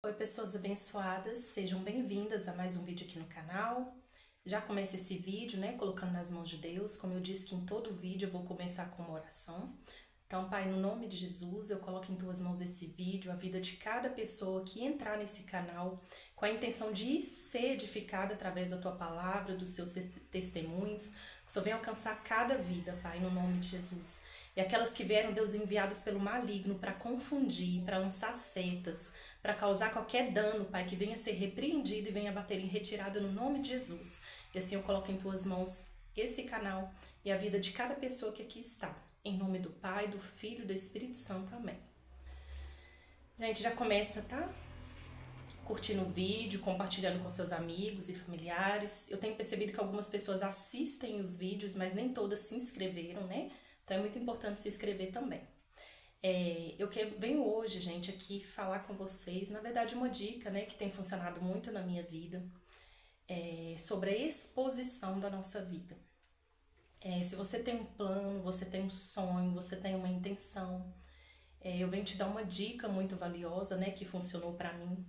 Oi, pessoas abençoadas, sejam bem-vindas a mais um vídeo aqui no canal. Já começa esse vídeo, né, colocando nas mãos de Deus. Como eu disse que em todo vídeo eu vou começar com uma oração. Então, Pai, no nome de Jesus, eu coloco em Tuas mãos esse vídeo, a vida de cada pessoa que entrar nesse canal, com a intenção de ser edificada através da Tua palavra, dos seus testemunhos, que o Senhor venha alcançar cada vida, Pai, no nome de Jesus. E aquelas que vieram, Deus, enviadas pelo maligno para confundir, para lançar setas, para causar qualquer dano, Pai, que venha ser repreendido e venha bater em retirada no nome de Jesus. E assim eu coloco em Tuas mãos esse canal e a vida de cada pessoa que aqui está. Em nome do Pai, do Filho e do Espírito Santo. Amém. Gente, já começa, tá? Curtindo o vídeo, compartilhando com seus amigos e familiares. Eu tenho percebido que algumas pessoas assistem os vídeos, mas nem todas se inscreveram, né? Então é muito importante se inscrever também. Venho hoje, gente, aqui falar com vocês, na verdade, uma dica, né, que tem funcionado muito na minha vida, sobre a exposição da nossa vida. Se você tem um plano, você tem um sonho, você tem uma intenção, eu venho te dar uma dica muito valiosa, né, que funcionou pra mim,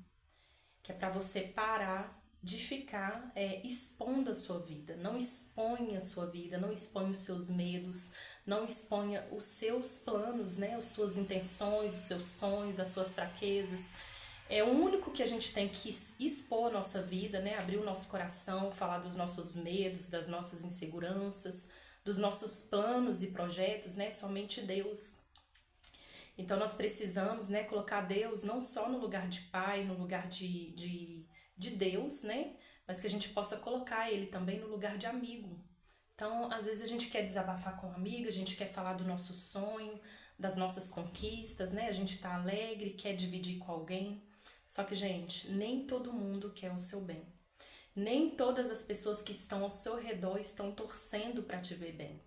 que é pra você parar de ficar expondo a sua vida. Não exponha a sua vida, não exponha os seus medos, não exponha os seus planos, né, as suas intenções, os seus sonhos, as suas fraquezas. É o único que a gente tem que expor a nossa vida, né? Abrir o nosso coração, falar dos nossos medos, das nossas inseguranças, dos nossos planos e projetos, né? Somente Deus. Então nós precisamos, né, colocar Deus não só no lugar de pai, no lugar de Deus, né? Mas que a gente possa colocar Ele também no lugar de amigo. Então, às vezes a gente quer desabafar com um amigo, a gente quer falar do nosso sonho, das nossas conquistas, né? A gente tá alegre, quer dividir com alguém. Só que, gente, nem todo mundo quer o seu bem. Nem todas as pessoas que estão ao seu redor estão torcendo para te ver bem.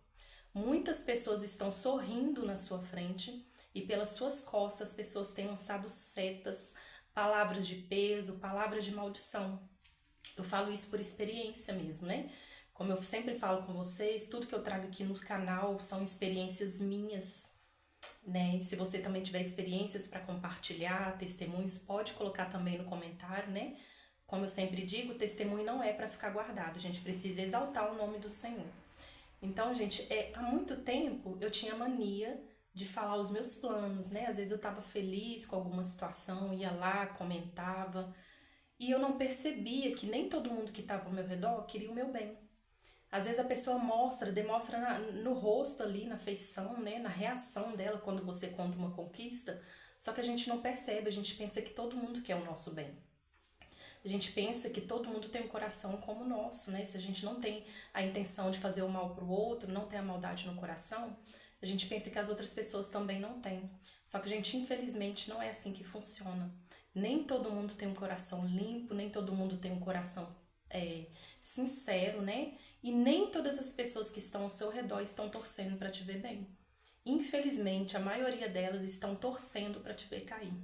Muitas pessoas estão sorrindo na sua frente e pelas suas costas as pessoas têm lançado setas, palavras de peso, palavras de maldição. Eu falo isso por experiência mesmo, né? Como eu sempre falo com vocês, tudo que eu trago aqui no canal são experiências minhas, né? E se você também tiver experiências para compartilhar, testemunhos, pode colocar também no comentário, né? Como eu sempre digo, testemunho não é para ficar guardado, a gente precisa exaltar o nome do Senhor. Então, gente, há muito tempo eu tinha mania de falar os meus planos, né? Às vezes eu estava feliz com alguma situação, ia lá, comentava, e eu não percebia que nem todo mundo que estava ao meu redor queria o meu bem. Às vezes a pessoa demonstra no rosto ali, na feição, né, na reação dela quando você conta uma conquista, só que a gente não percebe, a gente pensa que todo mundo quer o nosso bem. A gente pensa que todo mundo tem um coração como o nosso, né? Se a gente não tem a intenção de fazer o mal pro outro, não tem a maldade no coração, a gente pensa que as outras pessoas também não têm. Só que, gente, infelizmente não é assim que funciona. Nem todo mundo tem um coração limpo, nem todo mundo tem um coração sincero, né? E nem todas as pessoas que estão ao seu redor estão torcendo para te ver bem. Infelizmente, a maioria delas estão torcendo para te ver cair.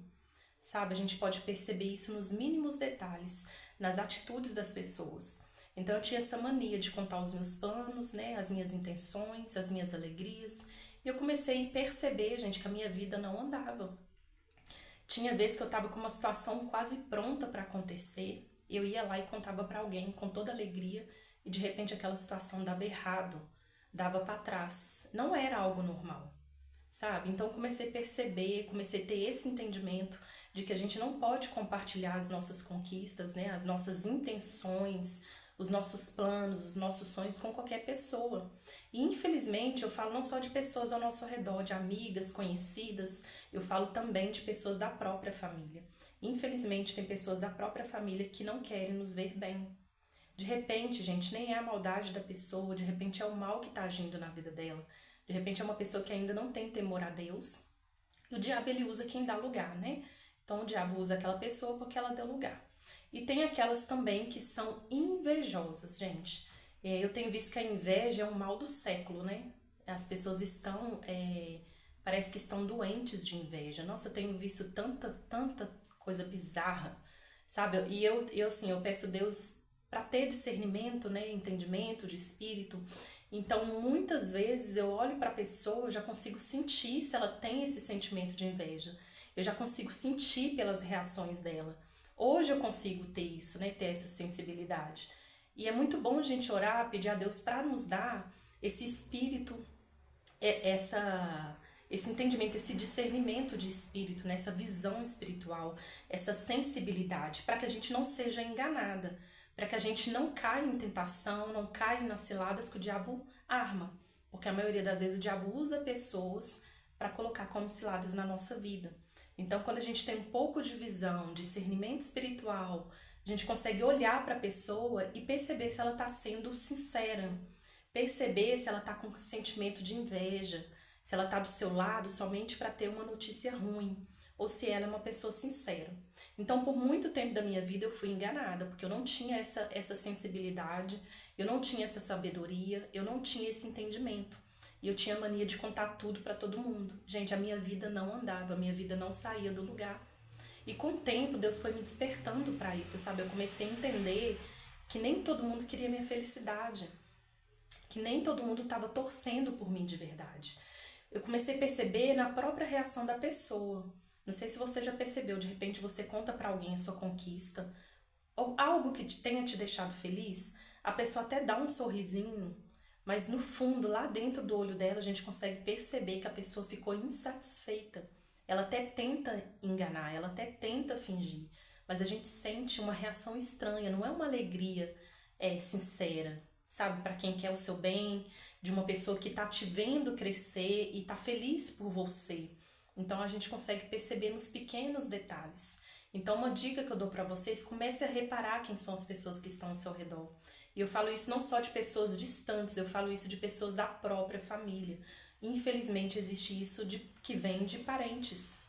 Sabe, a gente pode perceber isso nos mínimos detalhes, nas atitudes das pessoas. Então eu tinha essa mania de contar os meus planos, né, as minhas intenções, as minhas alegrias. E eu comecei a perceber, gente, que a minha vida não andava. Tinha vezes que eu estava com uma situação quase pronta para acontecer, eu ia lá e contava para alguém com toda alegria e de repente aquela situação dava errado, dava para trás. Não era algo normal, sabe? Então comecei a perceber, comecei a ter esse entendimento de que a gente não pode compartilhar as nossas conquistas, né, as nossas intenções, os nossos planos, os nossos sonhos com qualquer pessoa. E infelizmente eu falo não só de pessoas ao nosso redor, de amigas, conhecidas, eu falo também de pessoas da própria família. Infelizmente tem pessoas da própria família que não querem nos ver bem. De repente, gente, nem é a maldade da pessoa, de repente é o mal que está agindo na vida dela. De repente é uma pessoa que ainda não tem temor a Deus. E o diabo, ele usa quem dá lugar, né? Então o diabo usa aquela pessoa porque ela deu lugar. E tem aquelas também que são invejosas, gente. Eu tenho visto que a inveja é um mal do século, né? As pessoas parece que estão doentes de inveja. Nossa, eu tenho visto tanta coisa bizarra, sabe? E eu peço a Deus para ter discernimento, né? Entendimento de espírito. Então, muitas vezes eu olho para a pessoa, eu já consigo sentir se ela tem esse sentimento de inveja. Eu já consigo sentir pelas reações dela. Hoje eu consigo ter isso, né? Ter essa sensibilidade. E é muito bom a gente orar, pedir a Deus para nos dar esse espírito, esse entendimento, esse discernimento de espírito, né? Essa visão espiritual, essa sensibilidade, para que a gente não seja enganada, para que a gente não caia em tentação, não caia nas ciladas que o diabo arma. Porque a maioria das vezes o diabo usa pessoas para colocar como ciladas na nossa vida. Então, quando a gente tem um pouco de visão, discernimento espiritual, a gente consegue olhar para a pessoa e perceber se ela está sendo sincera, perceber se ela está com sentimento de inveja, se ela está do seu lado somente para ter uma notícia ruim, ou se ela é uma pessoa sincera. Então, por muito tempo da minha vida eu fui enganada, porque eu não tinha essa sensibilidade, eu não tinha essa sabedoria, eu não tinha esse entendimento. E eu tinha mania de contar tudo para todo mundo. Gente, a minha vida não andava, a minha vida não saía do lugar. E com o tempo, Deus foi me despertando para isso, sabe? Eu comecei a entender que nem todo mundo queria minha felicidade, que nem todo mundo estava torcendo por mim de verdade. Eu comecei a perceber na própria reação da pessoa. Não sei se você já percebeu, de repente você conta para alguém a sua conquista, ou algo que tenha te deixado feliz, a pessoa até dá um sorrisinho, mas no fundo, lá dentro do olho dela, a gente consegue perceber que a pessoa ficou insatisfeita. Ela até tenta enganar, ela até tenta fingir, mas a gente sente uma reação estranha, não é uma alegria sincera, sabe? Para quem quer o seu bem, de uma pessoa que tá te vendo crescer e tá feliz por você. Então a gente consegue perceber nos pequenos detalhes. Então uma dica que eu dou para vocês, comece a reparar quem são as pessoas que estão ao seu redor. E eu falo isso não só de pessoas distantes, eu falo isso de pessoas da própria família. Infelizmente existe isso que vem de parentes.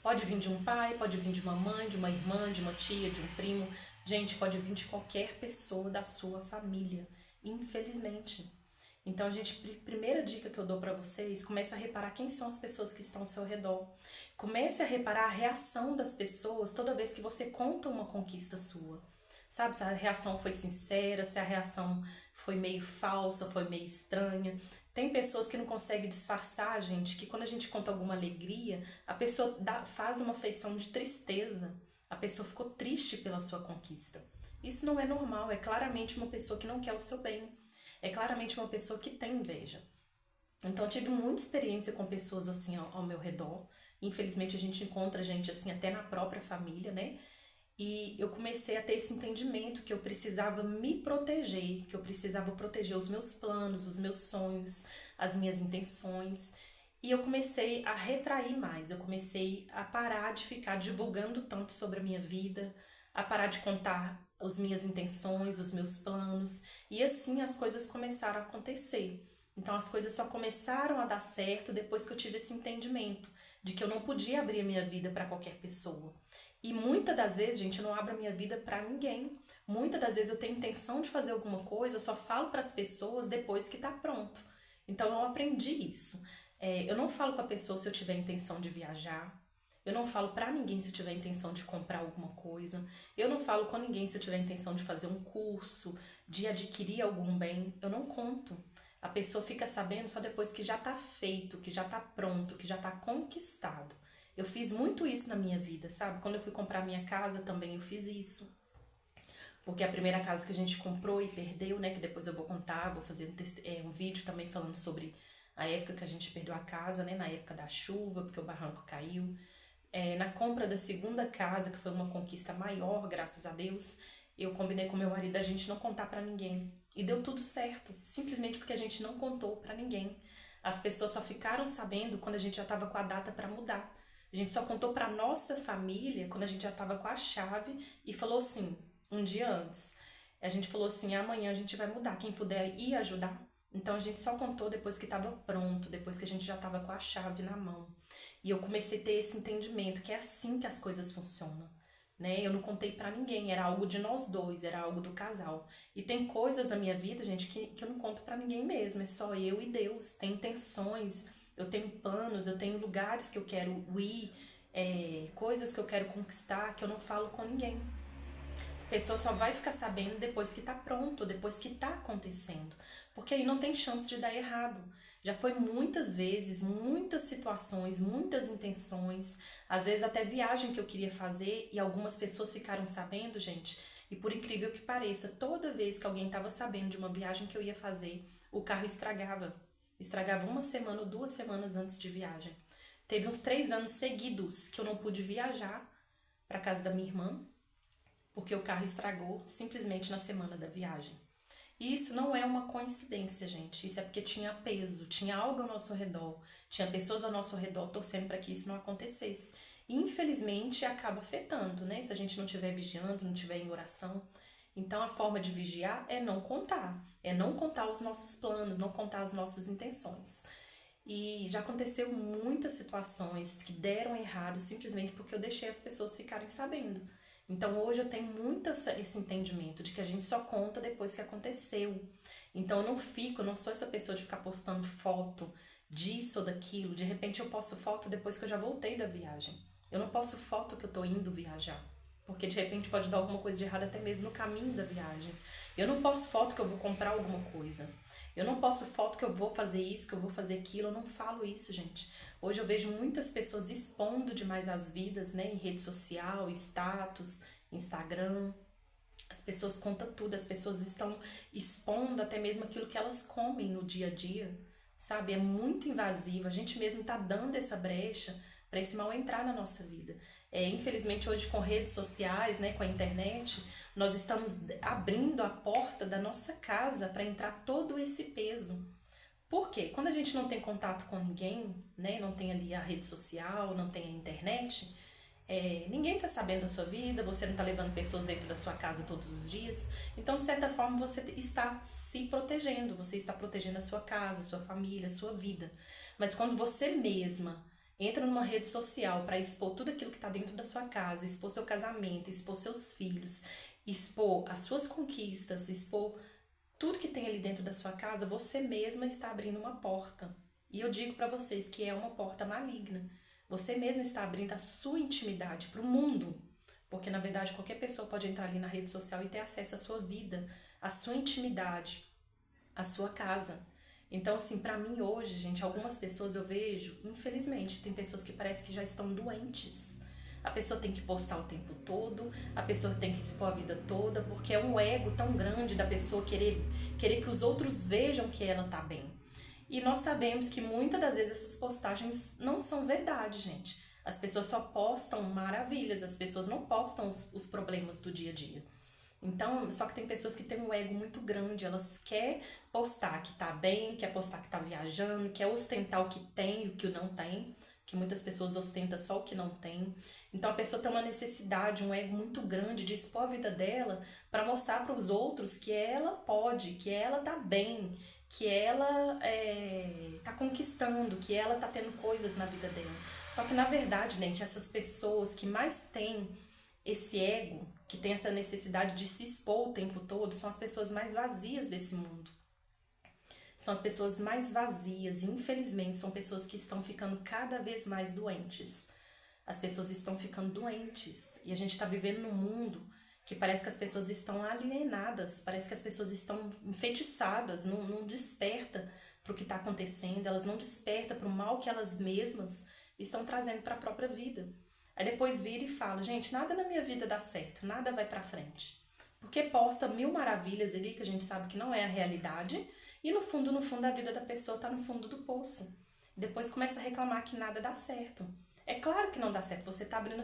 Pode vir de um pai, pode vir de uma mãe, de uma irmã, de uma tia, de um primo. Gente, pode vir de qualquer pessoa da sua família, infelizmente. Então, primeira dica que eu dou para vocês, comece a reparar quem são as pessoas que estão ao seu redor. Comece a reparar a reação das pessoas toda vez que você conta uma conquista sua. Sabe, se a reação foi sincera, se a reação foi meio falsa, foi meio estranha. Tem pessoas que não conseguem disfarçar, gente, que quando a gente conta alguma alegria, a pessoa faz uma feição de tristeza. A pessoa ficou triste pela sua conquista. Isso não é normal, é claramente uma pessoa que não quer o seu bem. É claramente uma pessoa que tem inveja. Então eu tive muita experiência com pessoas assim ao meu redor. Infelizmente a gente encontra gente assim até na própria família, né? E eu comecei a ter esse entendimento que eu precisava me proteger, que eu precisava proteger os meus planos, os meus sonhos, as minhas intenções. E eu comecei a retrair mais, eu comecei a parar de ficar divulgando tanto sobre a minha vida, a parar de contar as minhas intenções, os meus planos, e assim as coisas começaram a acontecer. Então as coisas só começaram a dar certo depois que eu tive esse entendimento de que eu não podia abrir a minha vida para qualquer pessoa. E muitas das vezes, gente, eu não abro a minha vida para ninguém. Muitas das vezes eu tenho intenção de fazer alguma coisa, eu só falo para as pessoas depois que tá pronto. Então eu aprendi isso. Eu não falo com a pessoa se eu tiver intenção de viajar. Eu não falo para ninguém se eu tiver intenção de comprar alguma coisa. Eu não falo com ninguém se eu tiver intenção de fazer um curso, de adquirir algum bem. Eu não conto. A pessoa fica sabendo só depois que já tá feito, que já tá pronto, que já tá conquistado. Eu fiz muito isso na minha vida, sabe? Quando eu fui comprar minha casa também eu fiz isso. Porque a primeira casa que a gente comprou e perdeu, né? Que depois eu vou contar, vou fazer um vídeo também falando sobre a época que a gente perdeu a casa, né? Na época da chuva, porque o barranco caiu. Na compra da segunda casa, que foi uma conquista maior, graças a Deus, eu combinei com meu marido a gente não contar pra ninguém. E deu tudo certo, simplesmente porque a gente não contou pra ninguém. As pessoas só ficaram sabendo quando a gente já tava com a data pra mudar. A gente só contou pra nossa família quando a gente já tava com a chave e falou assim, um dia antes. A gente falou assim, amanhã a gente vai mudar, quem puder ir ajudar. Então a gente só contou depois que estava pronto, depois que a gente já estava com a chave na mão. E eu comecei a ter esse entendimento que é assim que as coisas funcionam, né? Eu não contei pra ninguém, era algo de nós dois, era algo do casal. E tem coisas na minha vida, gente, que eu não conto pra ninguém mesmo, é só eu e Deus. Tem intenções, eu tenho planos, eu tenho lugares que eu quero ir, coisas que eu quero conquistar, que eu não falo com ninguém. A pessoa só vai ficar sabendo depois que tá pronto, depois que tá acontecendo. Porque aí não tem chance de dar errado. Já foi muitas vezes, muitas situações, muitas intenções, às vezes até viagem que eu queria fazer e algumas pessoas ficaram sabendo, gente. E por incrível que pareça, toda vez que alguém estava sabendo de uma viagem que eu ia fazer, o carro estragava. Estragava uma semana ou 2 semanas antes de viagem. Teve uns 3 anos seguidos que eu não pude viajar para casa da minha irmã, porque o carro estragou simplesmente na semana da viagem. E isso não é uma coincidência, gente. Isso é porque tinha peso, tinha algo ao nosso redor, tinha pessoas ao nosso redor torcendo para que isso não acontecesse. E infelizmente acaba afetando, né? Se a gente não estiver vigiando, não estiver em oração. Então a forma de vigiar é não contar os nossos planos, não contar as nossas intenções. E já aconteceu muitas situações que deram errado simplesmente porque eu deixei as pessoas ficarem sabendo. Então hoje eu tenho muito esse entendimento de que a gente só conta depois que aconteceu. Então eu não sou essa pessoa de ficar postando foto disso ou daquilo. De repente eu posto foto depois que eu já voltei da viagem. Eu não posto foto que eu tô indo viajar. Porque de repente pode dar alguma coisa de errado até mesmo no caminho da viagem. Eu não posto foto que eu vou comprar alguma coisa. Eu não posto foto que eu vou fazer isso, que eu vou fazer aquilo. Eu não falo isso, gente. Hoje eu vejo muitas pessoas expondo demais as vidas, né? Em rede social, status, Instagram. As pessoas contam tudo, as pessoas estão expondo até mesmo aquilo que elas comem no dia a dia, sabe? É muito invasivo. A gente mesmo tá dando essa brecha para esse mal entrar na nossa vida. Infelizmente hoje com redes sociais, né, com a internet, nós estamos abrindo a porta da nossa casa para entrar todo esse peso. Por quê? Quando a gente não tem contato com ninguém, né, não tem ali a rede social, não tem a internet, ninguém está sabendo da sua vida, você não está levando pessoas dentro da sua casa todos os dias. Então, de certa forma, você está se protegendo, você está protegendo a sua casa, a sua família, a sua vida. Mas quando você mesma entra numa rede social para expor tudo aquilo que está dentro da sua casa, expor seu casamento, expor seus filhos, expor as suas conquistas, expor tudo que tem ali dentro da sua casa, você mesma está abrindo uma porta. E eu digo para vocês que é uma porta maligna. Você mesma está abrindo a sua intimidade para o mundo. Porque, na verdade, qualquer pessoa pode entrar ali na rede social e ter acesso à sua vida, à sua intimidade, à sua casa. Então, assim, para mim hoje, gente, algumas pessoas eu vejo, infelizmente, tem pessoas que parece que já estão doentes. A pessoa tem que postar o tempo todo, a pessoa tem que expor a vida toda, porque é um ego tão grande da pessoa querer que os outros vejam que ela tá bem. E nós sabemos que muitas das vezes essas postagens não são verdade, gente. As pessoas só postam maravilhas, as pessoas não postam os problemas do dia a dia. Então, só que tem pessoas que têm um ego muito grande, elas querem postar que tá bem, quer postar que tá viajando, quer ostentar o que tem e o que não tem, que muitas pessoas ostentam só o que não tem. Então a pessoa tem uma necessidade, um ego muito grande de expor a vida dela para mostrar para os outros que ela pode, que ela tá bem, que ela tá conquistando, que ela tá tendo coisas na vida dela. Só que na verdade, gente, essas pessoas que mais têm esse ego, que tem essa necessidade de se expor o tempo todo, são as pessoas mais vazias desse mundo. São as pessoas mais vazias e infelizmente são pessoas que estão ficando cada vez mais doentes. As pessoas estão ficando doentes e a gente está vivendo num mundo que parece que as pessoas estão alienadas, parece que as pessoas estão enfeitiçadas, não desperta para o que está acontecendo, elas não despertam para o mal que elas mesmas estão trazendo para a própria vida. Aí depois vira e fala, gente, nada na minha vida dá certo, nada vai para frente. Porque posta mil maravilhas ali que a gente sabe que não é a realidade e no fundo a vida da pessoa está no fundo do poço. Depois começa a reclamar que nada dá certo. É claro que não dá certo, você está abrindo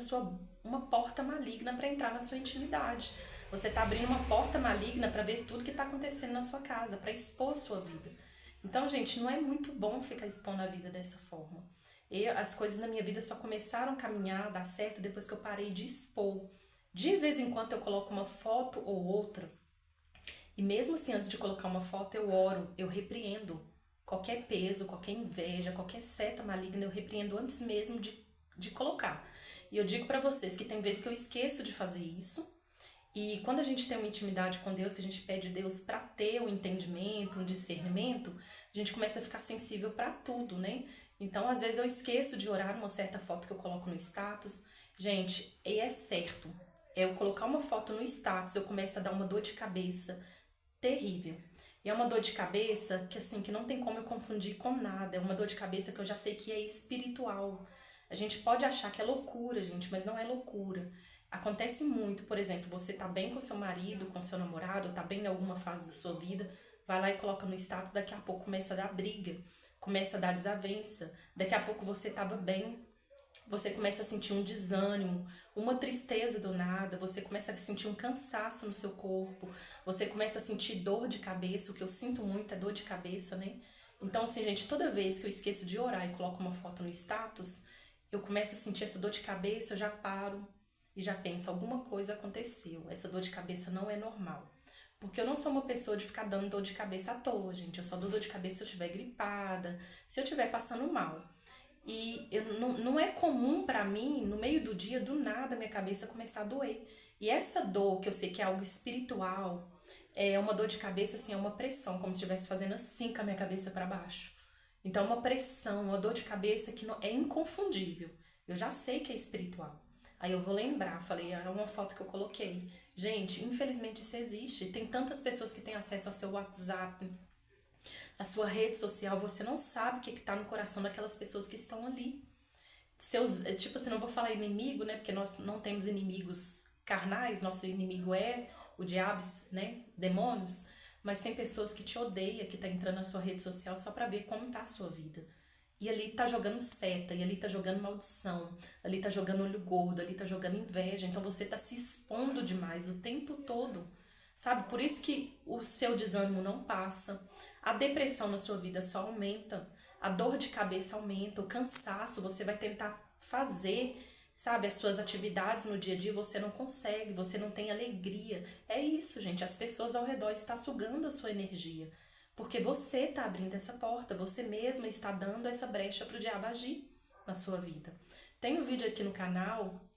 uma porta maligna para entrar na sua intimidade. Você está abrindo uma porta maligna para ver tudo que está acontecendo na sua casa, para expor a sua vida. Então, gente, não é muito bom ficar expondo a vida dessa forma. As coisas na minha vida só começaram a caminhar, a dar certo, depois que eu parei de expor. De vez em quando eu coloco uma foto ou outra, e mesmo assim, antes de colocar uma foto, eu oro, eu repreendo qualquer peso, qualquer inveja, qualquer seta maligna, eu repreendo antes mesmo de colocar. E eu digo pra vocês que tem vezes que eu esqueço de fazer isso, e quando a gente tem uma intimidade com Deus, que a gente pede a Deus pra ter um entendimento, um discernimento, a gente começa a ficar sensível pra tudo, né? Então, às vezes eu esqueço de orar uma certa foto que eu coloco no status. Gente, e é certo, eu colocar uma foto no status, eu começo a dar uma dor de cabeça terrível. E é uma dor de cabeça que assim, que não tem como eu confundir com nada. É uma dor de cabeça que eu já sei que é espiritual. A gente pode achar que é loucura, gente, mas não é loucura. Acontece muito, por exemplo, você tá bem com seu marido, com seu namorado, tá bem em alguma fase da sua vida, vai lá e coloca no status, daqui a pouco começa a dar briga, começa a dar desavença. Daqui a pouco você tava bem, você começa a sentir um desânimo, uma tristeza do nada, você começa a sentir um cansaço no seu corpo, você começa a sentir dor de cabeça, o que eu sinto muito é dor de cabeça, né? Então, assim, gente, toda vez que eu esqueço de orar e coloco uma foto no status, eu começo a sentir essa dor de cabeça, eu já paro e já penso, alguma coisa aconteceu, essa dor de cabeça não é normal. Porque eu não sou uma pessoa de ficar dando dor de cabeça à toa, gente. Eu só dou dor de cabeça se eu estiver gripada, se eu estiver passando mal. E não é comum pra mim, no meio do dia, do nada, minha cabeça começar a doer. E essa dor, que eu sei que é algo espiritual, é uma dor de cabeça, assim, é uma pressão, como se estivesse fazendo assim com a minha cabeça pra baixo. Então, é uma pressão, uma dor de cabeça que é inconfundível. Eu já sei que é espiritual. Aí eu vou lembrar, falei, é uma foto que eu coloquei. Gente, infelizmente isso existe. Tem tantas pessoas que têm acesso ao seu WhatsApp, a sua rede social, você não sabe o que está no coração daquelas pessoas que estão ali. Tipo assim, não vou falar inimigo, né? Porque nós não temos inimigos carnais, nosso inimigo é o diabo, né? Demônios. Mas tem pessoas que te odeiam, que tá entrando na sua rede social só para ver como tá a sua vida. E ali tá jogando seta, e ali tá jogando maldição, ali tá jogando olho gordo, ali tá jogando inveja. Então você tá se expondo demais o tempo todo, sabe? Por isso que o seu desânimo não passa, a depressão na sua vida só aumenta, a dor de cabeça aumenta, o cansaço, você vai tentar fazer, sabe, as suas atividades no dia a dia, você não consegue, você não tem alegria. É isso, gente, as pessoas ao redor estão sugando a sua energia. Porque você está abrindo essa porta, você mesma está dando essa brecha para o diabo agir na sua vida. Tem um vídeo aqui no canal,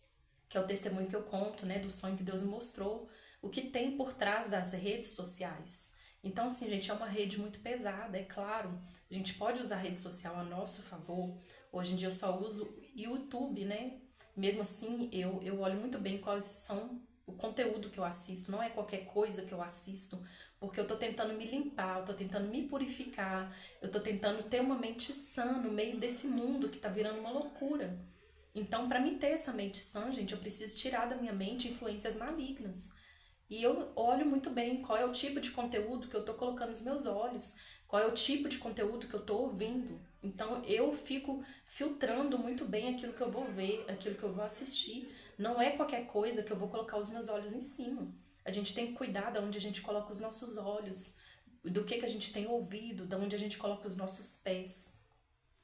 que é o testemunho que eu conto, né, do sonho que Deus me mostrou, o que tem por trás das redes sociais. Então, assim, gente, é uma rede muito pesada, é claro. A gente pode usar a rede social a nosso favor. Hoje em dia eu só uso YouTube, né? Mesmo assim, eu olho muito bem quais são o conteúdo que eu assisto. Não é qualquer coisa que eu assisto, porque eu tô tentando me limpar, eu tô tentando me purificar, eu tô tentando ter uma mente sã no meio desse mundo que tá virando uma loucura. Então, para mim ter essa mente sã, gente, eu preciso tirar da minha mente influências malignas. E eu olho muito bem qual é o tipo de conteúdo que eu tô colocando nos meus olhos, qual é o tipo de conteúdo que eu tô ouvindo. Então, eu fico filtrando muito bem aquilo que eu vou ver, aquilo que eu vou assistir. Não é qualquer coisa que eu vou colocar os meus olhos em cima. A gente tem que cuidar de onde a gente coloca os nossos olhos, do que a gente tem ouvido, de onde a gente coloca os nossos pés.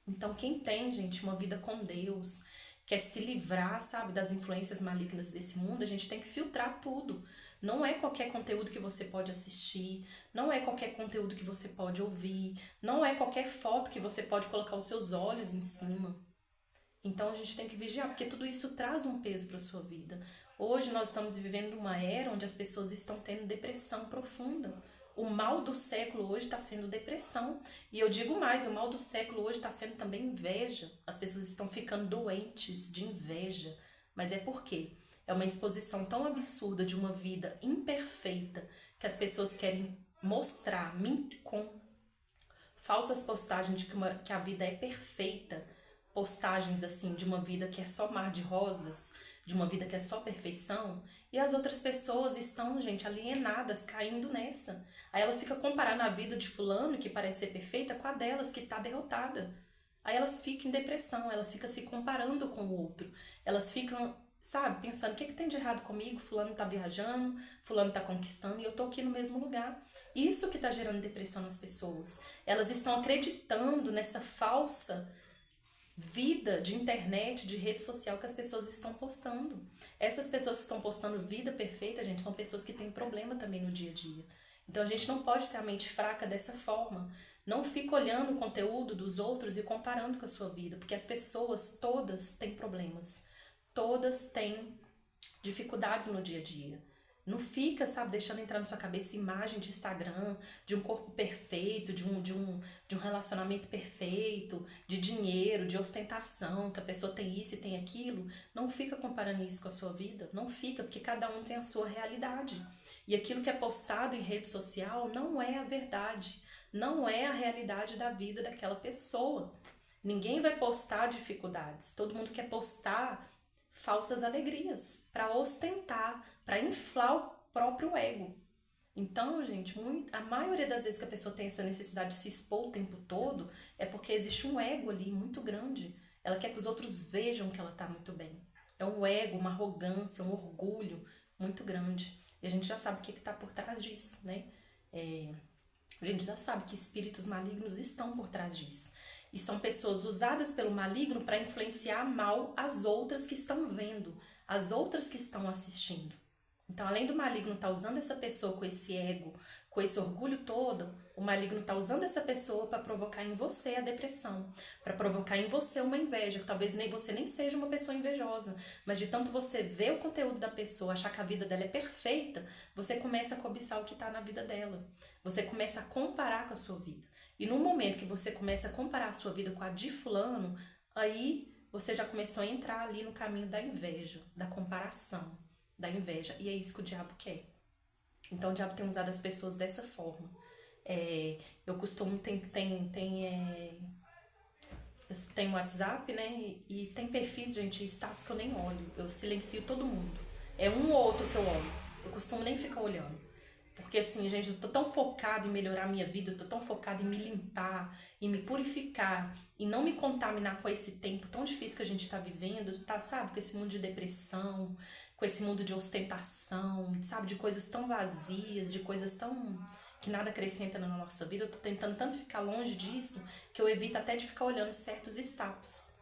Então, quem tem, gente, uma vida com Deus, quer se livrar, sabe, das influências malignas desse mundo, a gente tem que filtrar tudo. Não é qualquer conteúdo que você pode assistir, não é qualquer conteúdo que você pode ouvir, não é qualquer foto que você pode colocar os seus olhos em cima. Então a gente tem que vigiar, porque tudo isso traz um peso para a sua vida. Hoje nós estamos vivendo uma era onde as pessoas estão tendo depressão profunda. O mal do século hoje está sendo depressão. E eu digo mais, o mal do século hoje está sendo também inveja. As pessoas estão ficando doentes de inveja. Mas é por quê? É uma exposição tão absurda de uma vida imperfeita que as pessoas querem mostrar com falsas postagens de que a vida é perfeita, postagens assim de uma vida que é só mar de rosas, de uma vida que é só perfeição, e as outras pessoas estão, gente, alienadas, caindo nessa. Aí elas ficam comparando a vida de fulano, que parece ser perfeita, com a delas, que tá derrotada. Aí elas ficam em depressão, elas ficam se comparando com o outro. Elas ficam, sabe, pensando, o que tem de errado comigo? Fulano tá viajando, fulano tá conquistando e eu tô aqui no mesmo lugar. Isso que tá gerando depressão nas pessoas. Elas estão acreditando nessa falsa vida de internet, de rede social que as pessoas estão postando. Essas pessoas que estão postando vida perfeita, gente, são pessoas que têm problema também no dia a dia. Então a gente não pode ter a mente fraca dessa forma. Não fica olhando o conteúdo dos outros e comparando com a sua vida, porque as pessoas todas têm problemas. Todas têm dificuldades no dia a dia. Não fica, sabe, deixando entrar na sua cabeça imagem de Instagram, de um corpo perfeito, de um relacionamento perfeito, de dinheiro, de ostentação, que a pessoa tem isso e tem aquilo. Não fica comparando isso com a sua vida. Não fica, porque cada um tem a sua realidade. E aquilo que é postado em rede social não é a verdade. Não é a realidade da vida daquela pessoa. Ninguém vai postar dificuldades. Todo mundo quer postar falsas alegrias, para ostentar, para inflar o próprio ego. Então, gente, a maioria das vezes que a pessoa tem essa necessidade de se expor o tempo todo é porque existe um ego ali muito grande. Ela quer que os outros vejam que ela está muito bem. É um ego, uma arrogância, um orgulho muito grande. E a gente já sabe o que está por trás disso, né? A gente já sabe que espíritos malignos estão por trás disso. E são pessoas usadas pelo maligno para influenciar mal as outras que estão vendo, as outras que estão assistindo. Então, além do maligno estar usando essa pessoa com esse ego, com esse orgulho todo, o maligno está usando essa pessoa para provocar em você a depressão, para provocar em você uma inveja, que talvez você nem seja uma pessoa invejosa, mas de tanto você ver o conteúdo da pessoa, achar que a vida dela é perfeita, você começa a cobiçar o que está na vida dela. Você começa a comparar com a sua vida. E no momento que você começa a comparar a sua vida com a de fulano, aí você já começou a entrar ali no caminho da inveja, da comparação, da inveja. E é isso que o diabo quer. Então o diabo tem usado as pessoas dessa forma. Eu costumo, eu tenho WhatsApp, né? E tem perfis, gente, status que eu nem olho. Eu silencio todo mundo. É um ou outro que eu olho. Eu costumo nem ficar olhando. Porque assim, gente, eu tô tão focada em melhorar a minha vida, eu tô tão focada em me limpar, em me purificar, e não me contaminar com esse tempo tão difícil que a gente tá vivendo, tá, sabe? Com esse mundo de depressão, com esse mundo de ostentação, sabe? De coisas tão vazias, de coisas tão que nada acrescenta na nossa vida. Eu tô tentando tanto ficar longe disso, que eu evito até de ficar olhando certos status.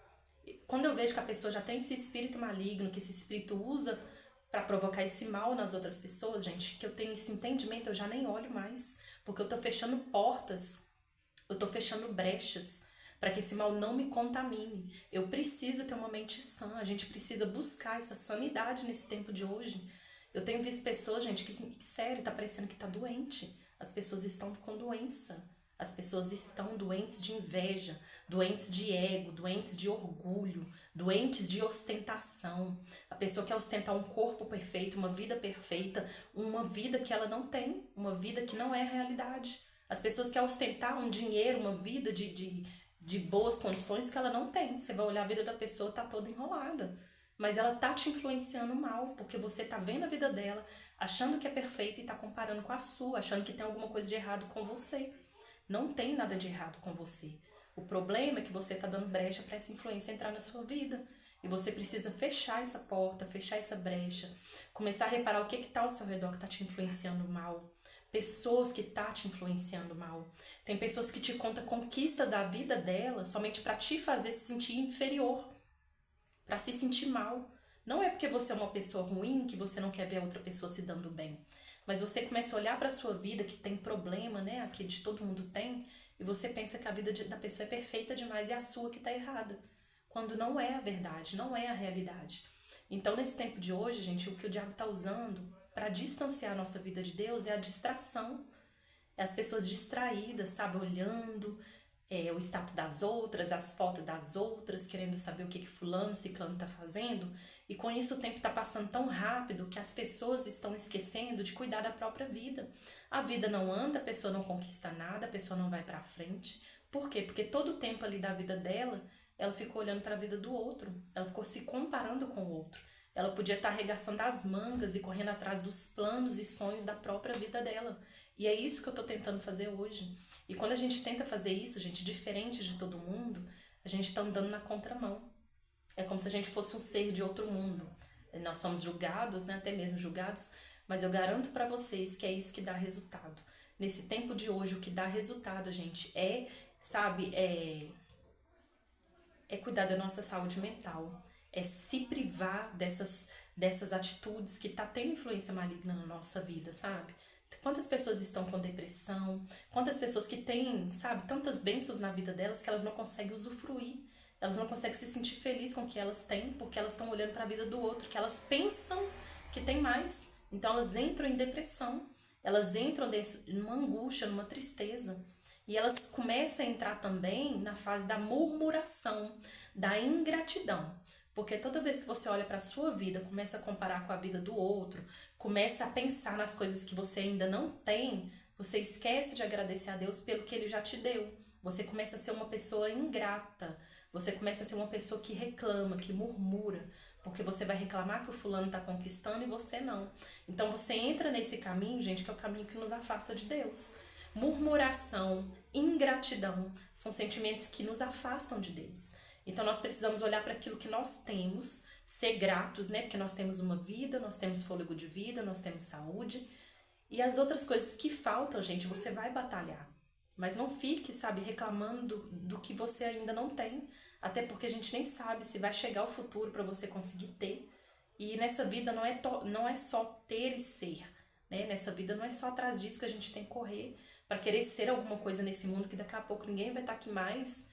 Quando eu vejo que a pessoa já tem esse espírito maligno, que esse espírito usa para provocar esse mal nas outras pessoas, gente, que eu tenho esse entendimento, eu já nem olho mais, porque eu tô fechando portas, eu tô fechando brechas para que esse mal não me contamine. Eu preciso ter uma mente sã, a gente precisa buscar essa sanidade nesse tempo de hoje. Eu tenho visto pessoas, gente, que sério, tá parecendo que tá doente. As pessoas estão com doença. As pessoas estão doentes de inveja, doentes de ego, doentes de orgulho, doentes de ostentação. A pessoa quer ostentar um corpo perfeito, uma vida perfeita, uma vida que ela não tem, uma vida que não é realidade. As pessoas querem ostentar um dinheiro, uma vida de boas condições que ela não tem. Você vai olhar a vida da pessoa, tá toda enrolada. Mas ela tá te influenciando mal, porque você tá vendo a vida dela, achando que é perfeita e tá comparando com a sua, achando que tem alguma coisa de errado com você. Não tem nada de errado com você. O problema é que você está dando brecha para essa influência entrar na sua vida. E você precisa fechar essa porta, fechar essa brecha. Começar a reparar o que está ao seu redor que está te influenciando mal. Pessoas que tá te influenciando mal. Tem pessoas que te contam a conquista da vida dela somente para te fazer se sentir inferior. Para se sentir mal. Não é porque você é uma pessoa ruim que você não quer ver a outra pessoa se dando bem. Mas você começa a olhar para a sua vida que tem problema, né? Aqui de todo mundo tem, e você pensa que a vida da pessoa é perfeita demais e a sua que está errada. Quando não é a verdade, não é a realidade. Então, nesse tempo de hoje, gente, o que o diabo está usando para distanciar a nossa vida de Deus é a distração. É as pessoas distraídas, sabe? Olhando o status das outras, as fotos das outras, querendo saber o que fulano, ciclano está fazendo. E com isso o tempo está passando tão rápido que as pessoas estão esquecendo de cuidar da própria vida. A vida não anda, a pessoa não conquista nada, a pessoa não vai para frente. Por quê? Porque todo o tempo ali da vida dela, ela ficou olhando para a vida do outro. Ela ficou se comparando com o outro. Ela podia estar arregaçando as mangas e correndo atrás dos planos e sonhos da própria vida dela. E é isso que eu estou tentando fazer hoje. E quando a gente tenta fazer isso, gente, diferente de todo mundo, a gente está andando na contramão. É como se a gente fosse um ser de outro mundo. Nós somos julgados, né, até mesmo julgados, mas eu garanto para vocês que é isso que dá resultado. Nesse tempo de hoje, o que dá resultado, gente, sabe, cuidar da nossa saúde mental. É se privar dessas atitudes que tá tendo influência maligna na nossa vida, sabe? Quantas pessoas estão com depressão, quantas pessoas que têm, sabe, tantas bênçãos na vida delas que elas não conseguem usufruir, elas não conseguem se sentir felizes com o que elas têm, porque elas estão olhando para a vida do outro, que elas pensam que tem mais. Então elas entram em depressão, elas entram numa angústia, numa tristeza. E elas começam a entrar também na fase da murmuração, da ingratidão. Porque toda vez que você olha para a sua vida, começa a comparar com a vida do outro, começa a pensar nas coisas que você ainda não tem, você esquece de agradecer a Deus pelo que Ele já te deu. Você começa a ser uma pessoa ingrata, você começa a ser uma pessoa que reclama, que murmura, porque você vai reclamar que o fulano está conquistando e você não. Então você entra nesse caminho, gente, que é o caminho que nos afasta de Deus. Murmuração, ingratidão, são sentimentos que nos afastam de Deus. Então nós precisamos olhar para aquilo que nós temos, ser gratos, né? Porque nós temos uma vida, nós temos fôlego de vida, nós temos saúde. E as outras coisas que faltam, gente, você vai batalhar. Mas não fique, sabe, reclamando do que você ainda não tem. Até porque a gente nem sabe se vai chegar o futuro para você conseguir ter. E nessa vida não é só ter e ser, né? Nessa vida não é só atrás disso que a gente tem que correr para querer ser alguma coisa nesse mundo que daqui a pouco ninguém vai estar aqui mais.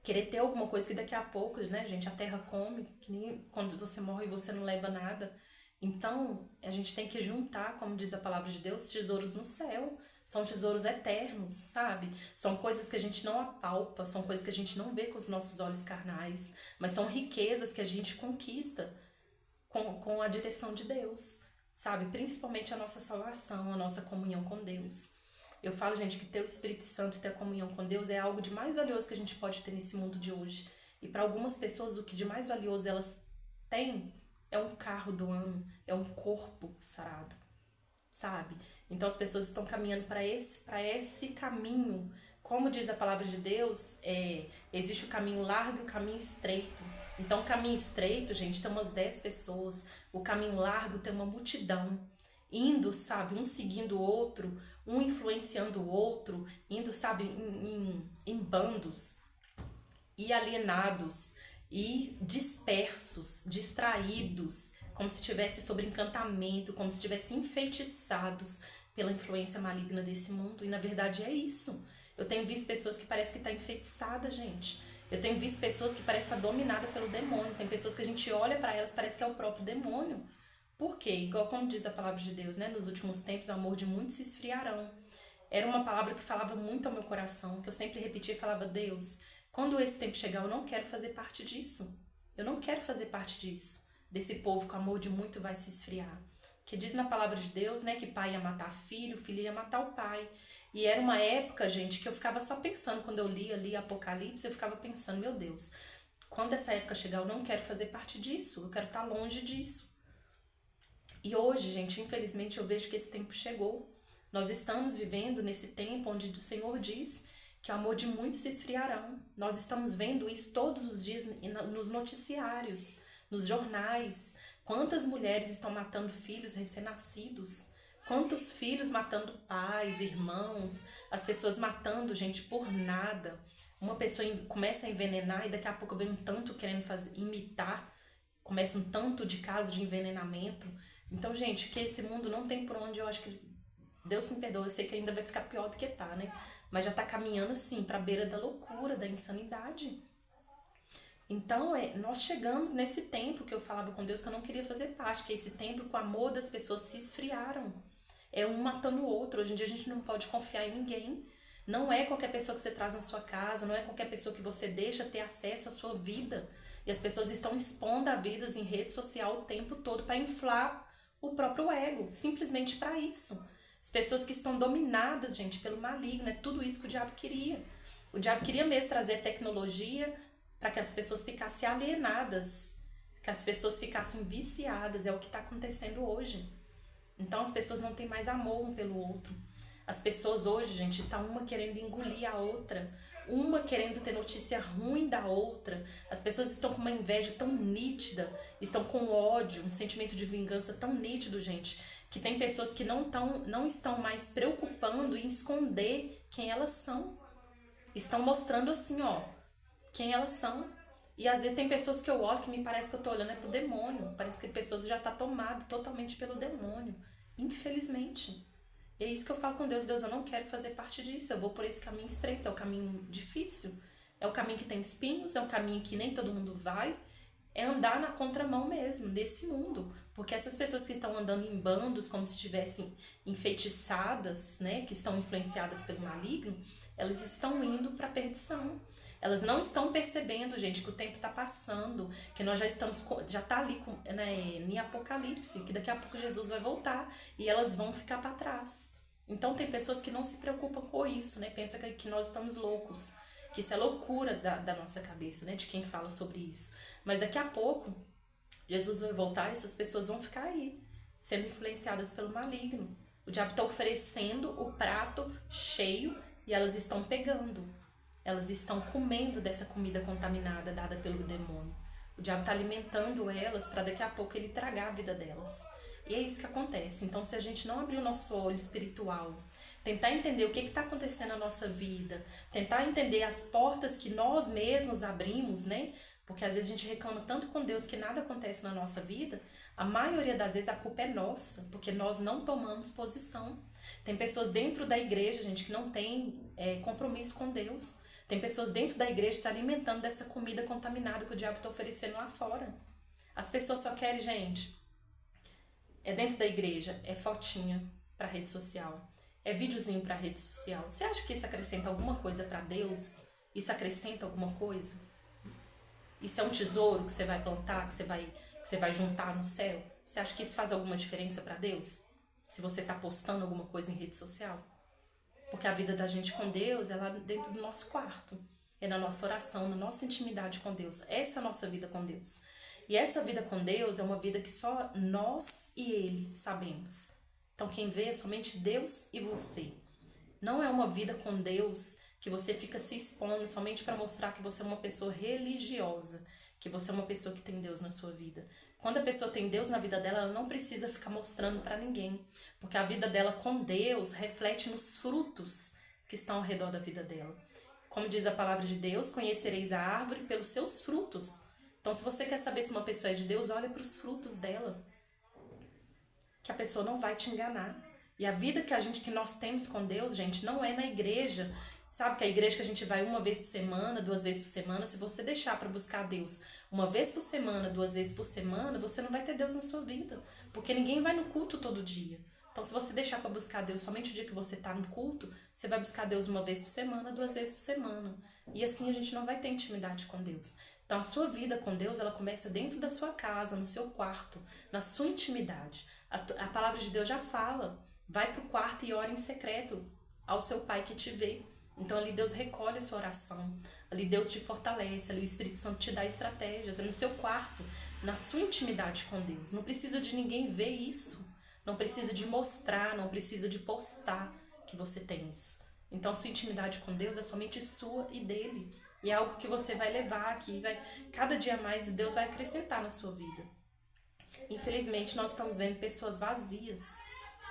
Querer ter alguma coisa que daqui a pouco, né, gente, a terra come, que nem quando você morre você não leva nada. Então, a gente tem que juntar, como diz a palavra de Deus, tesouros no céu. São tesouros eternos, sabe? São coisas que a gente não apalpa, são coisas que a gente não vê com os nossos olhos carnais, mas são riquezas que a gente conquista com a direção de Deus, sabe? Principalmente a nossa salvação, a nossa comunhão com Deus. Eu falo, gente, que ter o Espírito Santo e ter a comunhão com Deus é algo de mais valioso que a gente pode ter nesse mundo de hoje. E para algumas pessoas, o que de mais valioso elas têm é um carro do ano, é um corpo sarado, sabe? Então as pessoas estão caminhando para esse caminho. Como diz a palavra de Deus, existe o caminho largo e o caminho estreito. Então o caminho estreito, gente, tem umas 10 pessoas. O caminho largo tem uma multidão indo, sabe, um seguindo o outro, um influenciando o outro, indo, sabe, em bandos, e alienados, e dispersos, distraídos, como se estivesse sob encantamento, como se estivessem enfeitiçados pela influência maligna desse mundo. E na verdade é isso. Eu tenho visto pessoas que parecem que tá enfeitiçada, gente. Eu tenho visto pessoas que parecem estar dominadas pelo demônio. Tem pessoas que a gente olha para elas, parece que é o próprio demônio. Por quê? Igual como diz a palavra de Deus, né? Nos últimos tempos o amor de muitos se esfriarão. Era uma palavra que falava muito ao meu coração, que eu sempre repetia e falava: Deus, quando esse tempo chegar, eu não quero fazer parte disso. Eu não quero fazer parte disso. Desse povo que o amor de muito vai se esfriar. Que diz na palavra de Deus, né, que pai ia matar filho, filho ia matar o pai. E era uma época, gente, que eu ficava só pensando, quando eu lia Apocalipse, eu ficava pensando: meu Deus, quando essa época chegar, eu não quero fazer parte disso, eu quero estar longe disso. E hoje, gente, infelizmente eu vejo que esse tempo chegou. Nós estamos vivendo nesse tempo onde o Senhor diz que o amor de muitos se esfriarão. Nós estamos vendo isso todos os dias nos noticiários, nos jornais. Quantas mulheres estão matando filhos recém-nascidos? Quantos filhos matando pais, irmãos, as pessoas matando gente por nada. Uma pessoa começa a envenenar e daqui a pouco vem um tanto querendo imitar. Começa um tanto de casos de envenenamento. Então, gente, que esse mundo não tem por onde, eu acho que Deus me perdoa, eu sei que ainda vai ficar pior do que tá, né? Mas já tá caminhando assim, pra beira da loucura, da insanidade. Então, nós chegamos nesse tempo que eu falava com Deus que eu não queria fazer parte, que é esse tempo que o amor das pessoas se esfriaram. É um matando o outro. Hoje em dia a gente não pode confiar em ninguém. Não é qualquer pessoa que você traz na sua casa, não é qualquer pessoa que você deixa ter acesso à sua vida. E as pessoas estão expondo a vidas em rede social o tempo todo para inflar o próprio ego, simplesmente para isso. As pessoas que estão dominadas, gente, pelo maligno, é tudo isso que o diabo queria. O diabo queria mesmo trazer tecnologia para que as pessoas ficassem alienadas, que as pessoas ficassem viciadas, é o que está acontecendo hoje. Então as pessoas não têm mais amor um pelo outro. As pessoas hoje, gente, estão uma querendo engolir a outra, uma querendo ter notícia ruim da outra. As pessoas estão com uma inveja tão nítida, estão com ódio, um sentimento de vingança tão nítido, gente, que tem pessoas que não estão mais preocupando em esconder quem elas são. Estão mostrando assim, ó, quem elas são. E às vezes tem pessoas que eu olho que me parece que eu tô olhando pro demônio. Parece que pessoas já tá tomadas totalmente pelo demônio. Infelizmente. E é isso que eu falo com Deus. Deus, eu não quero fazer parte disso. Eu vou por esse caminho estreito. É o caminho difícil. É o caminho que tem espinhos. É um caminho que nem todo mundo vai. É andar na contramão mesmo desse mundo. Porque essas pessoas que estão andando em bandos como se estivessem enfeitiçadas, né, que estão influenciadas pelo maligno, elas estão indo para a perdição. Elas não estão percebendo, gente, que o tempo está passando, que nós já está ali né, em Apocalipse, que daqui a pouco Jesus vai voltar e elas vão ficar para trás. Então tem pessoas que não se preocupam com isso, né? Pensa que nós estamos loucos, que isso é loucura da nossa cabeça, né? De quem fala sobre isso. Mas daqui a pouco Jesus vai voltar e essas pessoas vão ficar aí, sendo influenciadas pelo maligno. O diabo está oferecendo o prato cheio e elas estão pegando. Elas estão comendo dessa comida contaminada dada pelo demônio. O diabo está alimentando elas para daqui a pouco ele tragar a vida delas. E é isso que acontece. Então, se a gente não abrir o nosso olho espiritual, tentar entender o que está acontecendo na nossa vida, tentar entender as portas que nós mesmos abrimos, né? Porque às vezes a gente reclama tanto com Deus que nada acontece na nossa vida, a maioria das vezes a culpa é nossa, porque nós não tomamos posição. Tem pessoas dentro da igreja, gente, que não tem compromisso com Deus. Tem pessoas dentro da igreja se alimentando dessa comida contaminada que o diabo está oferecendo lá fora. As pessoas só querem, gente, é dentro da igreja, é fotinha para rede social, é videozinho para rede social. Você acha que isso acrescenta alguma coisa para Deus? Isso acrescenta alguma coisa? Isso é um tesouro que você vai plantar, que você vai juntar no céu? Você acha que isso faz alguma diferença para Deus? Se você está postando alguma coisa em rede social? Porque a vida da gente com Deus é lá dentro do nosso quarto. É na nossa oração, na nossa intimidade com Deus. Essa é a nossa vida com Deus. E essa vida com Deus é uma vida que só nós e Ele sabemos. Então quem vê é somente Deus e você. Não é uma vida com Deus que você fica se expondo somente para mostrar que você é uma pessoa religiosa, que você é uma pessoa que tem Deus na sua vida. Quando a pessoa tem Deus na vida dela, ela não precisa ficar mostrando para ninguém, porque a vida dela com Deus reflete nos frutos que estão ao redor da vida dela. Como diz a palavra de Deus, conhecereis a árvore pelos seus frutos. Então, se você quer saber se uma pessoa é de Deus, olha para os frutos dela, que a pessoa não vai te enganar. E a vida que nós temos com Deus, gente, não é na igreja. Sabe que a igreja que a gente vai uma vez por semana, 2 vezes por semana, se você deixar para buscar Deus uma vez por semana, 2 vezes por semana, você não vai ter Deus na sua vida. Porque ninguém vai no culto todo dia. Então, se você deixar para buscar Deus somente o dia que você está no culto, você vai buscar Deus uma vez por semana, 2 vezes por semana. E assim a gente não vai ter intimidade com Deus. Então, a sua vida com Deus, ela começa dentro da sua casa, no seu quarto, na sua intimidade. A palavra de Deus já fala, vai para o quarto e ora em secreto ao seu Pai que te vê. Então ali Deus recolhe a sua oração, ali Deus te fortalece, ali o Espírito Santo te dá estratégias, é no seu quarto, na sua intimidade com Deus. Não precisa de ninguém ver isso, não precisa de mostrar, não precisa de postar que você tem isso. Então sua intimidade com Deus é somente sua e dele, e é algo que você vai levar aqui, cada dia mais Deus vai acrescentar na sua vida. Infelizmente nós estamos vendo pessoas vazias,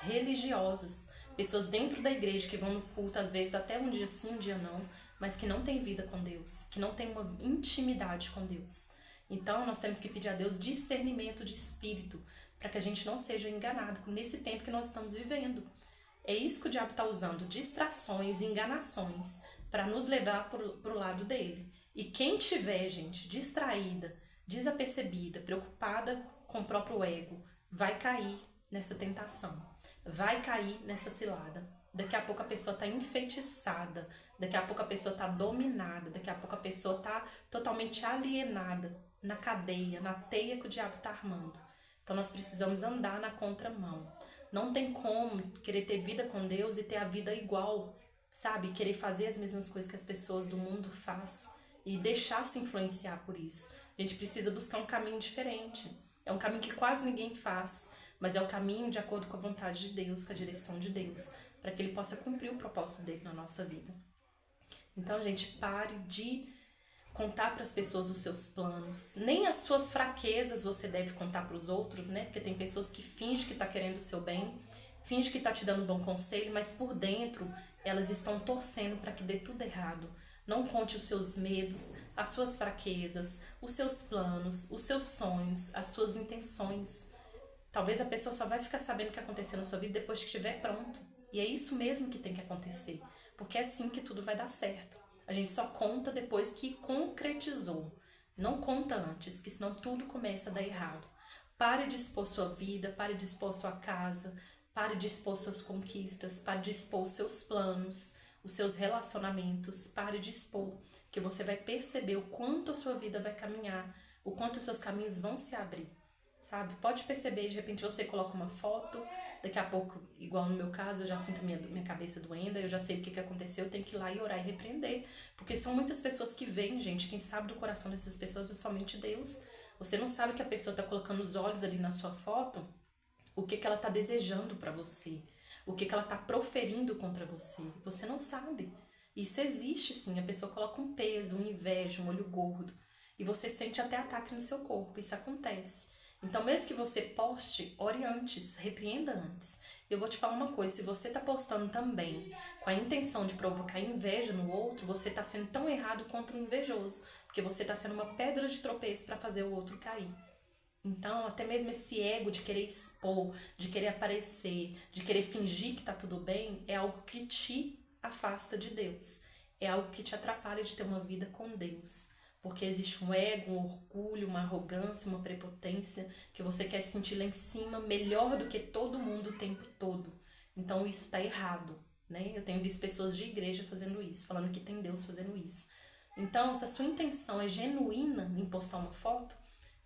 religiosas, pessoas dentro da igreja que vão no culto, às vezes até um dia sim, um dia não, mas que não tem vida com Deus, que não tem uma intimidade com Deus. Então nós temos que pedir a Deus discernimento de espírito, para que a gente não seja enganado nesse tempo que nós estamos vivendo. É isso que o diabo está usando, distrações e enganações, para nos levar para o lado dele. E quem tiver, gente, distraída, desapercebida, preocupada com o próprio ego, vai cair nessa tentação. Vai cair nessa cilada. Daqui a pouco a pessoa está enfeitiçada, daqui a pouco a pessoa está dominada, daqui a pouco a pessoa está totalmente alienada na cadeia, na teia que o diabo está armando. Então nós precisamos andar na contramão. Não tem como querer ter vida com Deus e ter a vida igual, sabe? Querer fazer as mesmas coisas que as pessoas do mundo fazem e deixar se influenciar por isso. A gente precisa buscar um caminho diferente. É um caminho que quase ninguém faz, mas é o caminho de acordo com a vontade de Deus, com a direção de Deus, para que Ele possa cumprir o propósito dele na nossa vida. Então, gente, pare de contar para as pessoas os seus planos. Nem as suas fraquezas você deve contar para os outros, né? Porque tem pessoas que fingem que tá querendo o seu bem, fingem que tá te dando um bom conselho, mas por dentro elas estão torcendo para que dê tudo errado. Não conte os seus medos, as suas fraquezas, os seus planos, os seus sonhos, as suas intenções. Talvez a pessoa só vai ficar sabendo o que aconteceu na sua vida depois que estiver pronto. E é isso mesmo que tem que acontecer, porque é assim que tudo vai dar certo. A gente só conta depois que concretizou. Não conta antes, que senão tudo começa a dar errado. Pare de expor sua vida, pare de expor sua casa, pare de expor suas conquistas, pare de expor os seus planos, os seus relacionamentos, pare de expor, que você vai perceber o quanto a sua vida vai caminhar, o quanto os seus caminhos vão se abrir, sabe? Pode perceber, de repente você coloca uma foto, daqui a pouco, igual no meu caso, eu já sinto minha cabeça doendo, eu já sei o que aconteceu, eu tenho que ir lá e orar e repreender, porque são muitas pessoas que veem, gente, quem sabe do coração dessas pessoas é somente Deus. Você não sabe que a pessoa está colocando os olhos ali na sua foto, o que ela está desejando para você, o que ela está proferindo contra você. Você não sabe. Isso existe sim, a pessoa coloca um peso, um inveja, um olho gordo, e você sente até ataque no seu corpo, isso acontece. Então, mesmo que você poste, ore antes, repreenda antes. Eu vou te falar uma coisa, se você está postando também com a intenção de provocar inveja no outro, você está sendo tão errado quanto o invejoso, porque você está sendo uma pedra de tropeço para fazer o outro cair. Então, até mesmo esse ego de querer expor, de querer aparecer, de querer fingir que tá tudo bem, é algo que te afasta de Deus. É algo que te atrapalha de ter uma vida com Deus. Porque existe um ego, um orgulho, uma arrogância, uma prepotência, que você quer se sentir lá em cima, melhor do que todo mundo o tempo todo. Então, isso tá errado, né? Eu tenho visto pessoas de igreja fazendo isso, falando que tem Deus fazendo isso. Então, se a sua intenção é genuína em postar uma foto,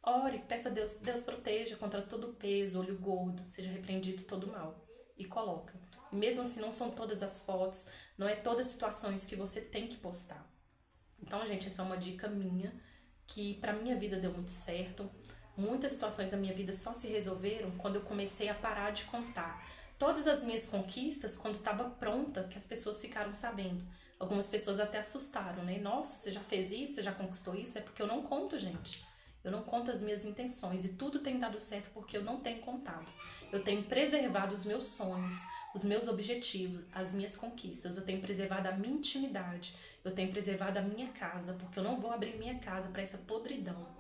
ore, peça a Deus, Deus proteja contra todo peso, olho gordo, seja repreendido todo mal. E coloca. E mesmo assim, não são todas as fotos, não é todas as situações que você tem que postar. Então, gente, essa é uma dica minha, que pra minha vida deu muito certo. Muitas situações da minha vida só se resolveram quando eu comecei a parar de contar todas as minhas conquistas quando estava pronta, que as pessoas ficaram sabendo. Algumas pessoas até assustaram, né? Nossa, você já fez isso? Você já conquistou isso? É porque eu não conto, gente. Eu não conto as minhas intenções e tudo tem dado certo porque eu não tenho contado. Eu tenho preservado os meus sonhos, os meus objetivos, as minhas conquistas. Eu tenho preservado a minha intimidade. Eu tenho preservado a minha casa, porque eu não vou abrir minha casa para essa podridão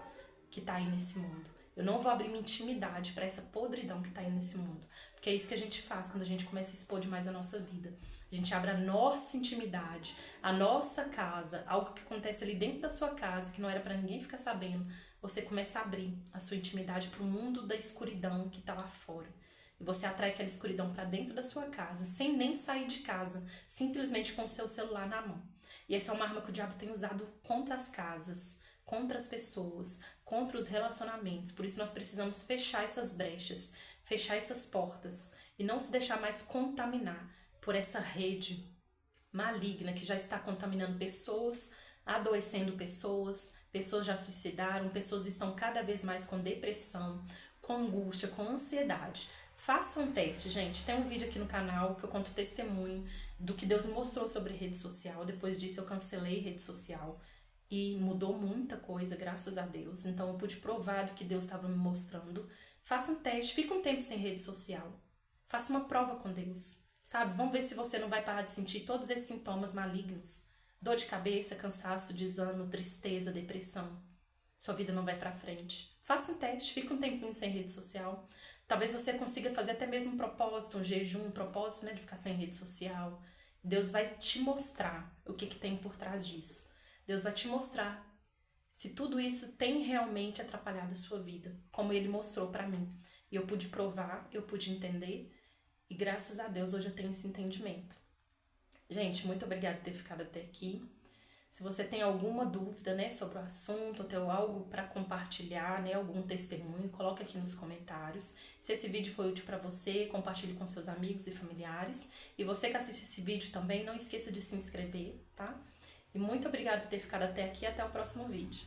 que tá aí nesse mundo. Eu não vou abrir minha intimidade para essa podridão que tá aí nesse mundo. Porque é isso que a gente faz quando a gente começa a expor demais a nossa vida. A gente abre a nossa intimidade, a nossa casa, algo que acontece ali dentro da sua casa, que não era para ninguém ficar sabendo. Você começa a abrir a sua intimidade para o mundo da escuridão que tá lá fora. E você atrai aquela escuridão para dentro da sua casa, sem nem sair de casa, simplesmente com o seu celular na mão. E essa é uma arma que o diabo tem usado contra as casas, contra as pessoas, contra os relacionamentos. Por isso nós precisamos fechar essas brechas, fechar essas portas e não se deixar mais contaminar por essa rede maligna que já está contaminando pessoas, adoecendo pessoas, pessoas já suicidaram, pessoas estão cada vez mais com depressão, com angústia, com ansiedade. Faça um teste, gente. Tem um vídeo aqui no canal que eu conto testemunho do que Deus me mostrou sobre rede social. Depois disso eu cancelei rede social e mudou muita coisa, graças a Deus. Então eu pude provar do que Deus estava me mostrando. Faça um teste, fica um tempo sem rede social. Faça uma prova com Deus, sabe? Vamos ver se você não vai parar de sentir todos esses sintomas malignos. Dor de cabeça, cansaço, desânimo, tristeza, depressão. Sua vida não vai pra frente. Faça um teste, fica um tempinho sem rede social. Talvez você consiga fazer até mesmo um propósito, um jejum, um propósito, né, de ficar sem rede social. Deus vai te mostrar o que tem por trás disso. Deus vai te mostrar se tudo isso tem realmente atrapalhado a sua vida, como Ele mostrou pra mim. E eu pude provar, eu pude entender, e graças a Deus hoje eu tenho esse entendimento. Gente, muito obrigada por ter ficado até aqui. Se você tem alguma dúvida, né, sobre o assunto, ou tem algo para compartilhar, né, algum testemunho, coloca aqui nos comentários. Se esse vídeo foi útil para você, compartilhe com seus amigos e familiares. E você que assiste esse vídeo também, não esqueça de se inscrever, tá? E muito obrigada por ter ficado até aqui, até o próximo vídeo.